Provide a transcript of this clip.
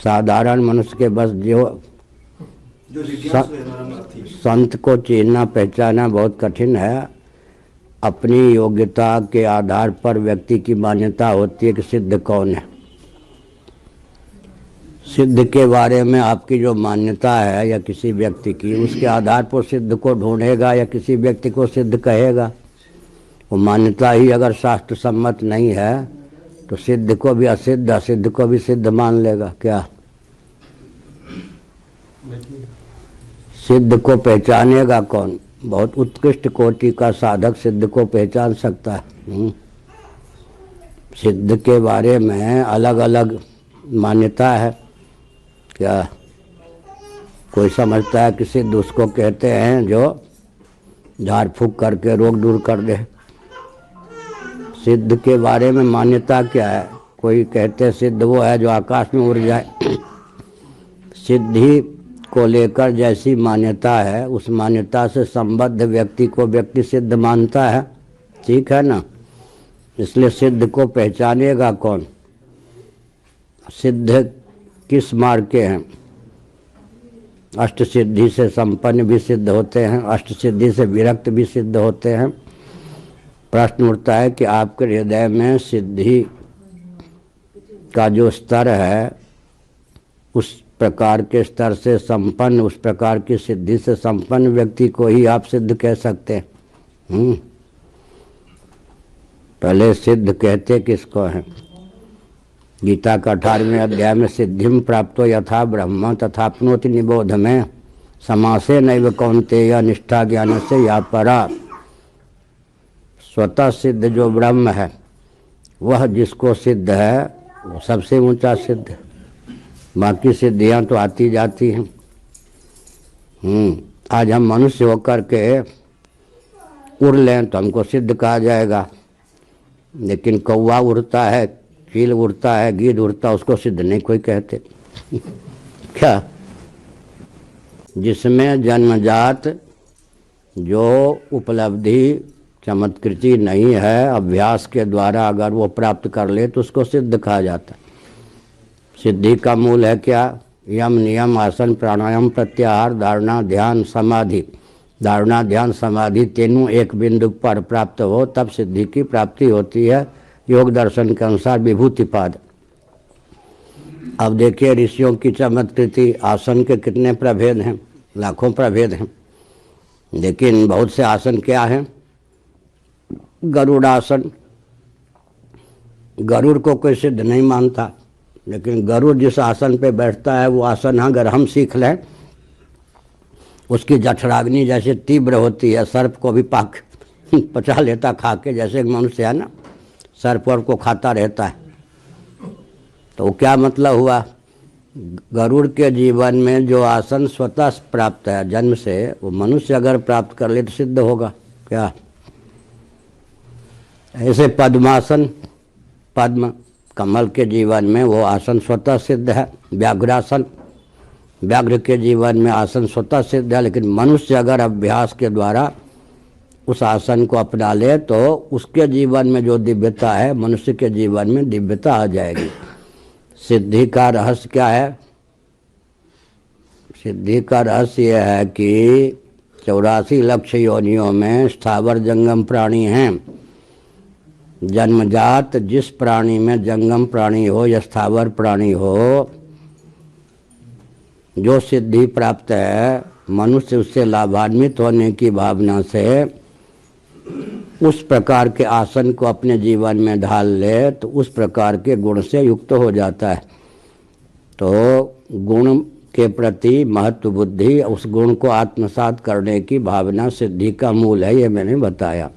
साधारण मनुष्य के बस संत को चिन्हना पहचाना बहुत कठिन है। अपनी योग्यता के आधार पर व्यक्ति की मान्यता होती है कि सिद्ध कौन है। सिद्ध के बारे में आपकी जो मान्यता है या किसी व्यक्ति की, उसके आधार पर सिद्ध को ढूंढेगा या किसी व्यक्ति को सिद्ध कहेगा। वो मान्यता ही अगर शास्त्र सम्मत नहीं है तो सिद्ध को भी असिद्ध, असिद्ध को भी सिद्ध मान लेगा। क्या सिद्ध को पहचानेगा कौन? बहुत उत्कृष्ट कोटि का साधक सिद्ध को पहचान सकता है। सिद्ध के बारे में अलग अलग मान्यता है। क्या कोई समझता है कि सिद्ध उसको कहते हैं जो झाड़ फूक करके रोग दूर कर दे। सिद्ध के बारे में मान्यता क्या है? कोई कहते हैं सिद्ध वो है जो आकाश में उड़ जाए। सिद्धि को लेकर जैसी मान्यता है, उस मान्यता से संबद्ध व्यक्ति को व्यक्ति सिद्ध मानता है। ठीक है ना? इसलिए सिद्ध को पहचानेगा कौन? सिद्ध किस मार्ग के हैं? अष्ट सिद्धि से संपन्न भी सिद्ध होते हैं, अष्ट सिद्धि से विरक्त भी सिद्ध होते हैं। प्रश्न उठता है कि आपके हृदय में सिद्धि का जो स्तर है, उस प्रकार के स्तर से संपन्न, उस प्रकार की सिद्धि से संपन्न व्यक्ति को ही आप सिद्ध कह सकते हैं। पहले सिद्ध कहते किसको हैं? गीता का 18वें अध्याय में सिद्धिम प्राप्तो यथा ब्रह्म तथाप्नोति निबोध में समासे नैव कौन्तेय निष्ठा ज्ञान से या परा। स्वतः सिद्ध जो ब्रह्म है, वह जिसको सिद्ध है वो सबसे ऊंचा सिद्ध है। बाकी सिद्धियां तो आती जाती हैं। आज हम मनुष्य होकर के उड़ लें तो हमको सिद्ध कहा जाएगा, लेकिन कौवा उड़ता है, चील उड़ता है, गीद उड़ता है, उसको सिद्ध नहीं कोई कहते। क्या? जिसमें जन्मजात जो उपलब्धि चमत्कृति नहीं है, अभ्यास के द्वारा अगर वो प्राप्त कर ले तो उसको सिद्ध कहा जाता है। सिद्धि का मूल है क्या? यम नियम आसन प्राणायाम प्रत्याहार धारणा ध्यान समाधि। धारणा ध्यान समाधि तीनों एक बिंदु पर प्राप्त हो तब सिद्धि की प्राप्ति होती है, योग दर्शन के अनुसार विभूतिपाद। अब देखिए ऋषियों की चमत्कृति, आसन के कितने प्रभेद हैं? लाखों प्रभेद हैं। लेकिन बहुत से आसन क्या हैं? गरुड़ासन। गरुड़ को कोई सिद्ध नहीं मानता, लेकिन गरुड़ जिस आसन पे बैठता है वो आसन अगर हम सीख लें, उसकी जठराग्नि जैसे तीव्र होती है, सर्प को भी पाक पचा लेता खा के, जैसे एक मनुष्य है ना सर्प और को खाता रहता है। तो क्या मतलब हुआ? गरुड़ के जीवन में जो आसन स्वतः प्राप्त है जन्म से, वो मनुष्य अगर प्राप्त कर ले तो सिद्ध होगा। क्या? ऐसे पद्मासन, पद्म कमल के जीवन में वो आसन स्वतः सिद्ध है। व्याघ्रासन, व्याघ्र के जीवन में आसन स्वतः सिद्ध है, लेकिन मनुष्य अगर अभ्यास के द्वारा उस आसन को अपना ले तो उसके जीवन में जो दिव्यता है, मनुष्य के जीवन में दिव्यता आ जाएगी। सिद्धि का रहस्य क्या है? सिद्धि का रहस्य यह है कि 84 लक्ष योनियों में स्थावर जंगम प्राणी हैं। जन्मजात जिस प्राणी में जंगम प्राणी हो या स्थावर प्राणी हो, जो सिद्धि प्राप्त है, मनुष्य उससे लाभान्वित होने की भावना से उस प्रकार के आसन को अपने जीवन में ढाल ले तो उस प्रकार के गुण से युक्त हो जाता है। तो गुण के प्रति महत्व बुद्धि, उस गुण को आत्मसात करने की भावना सिद्धि का मूल है, ये मैंने बताया।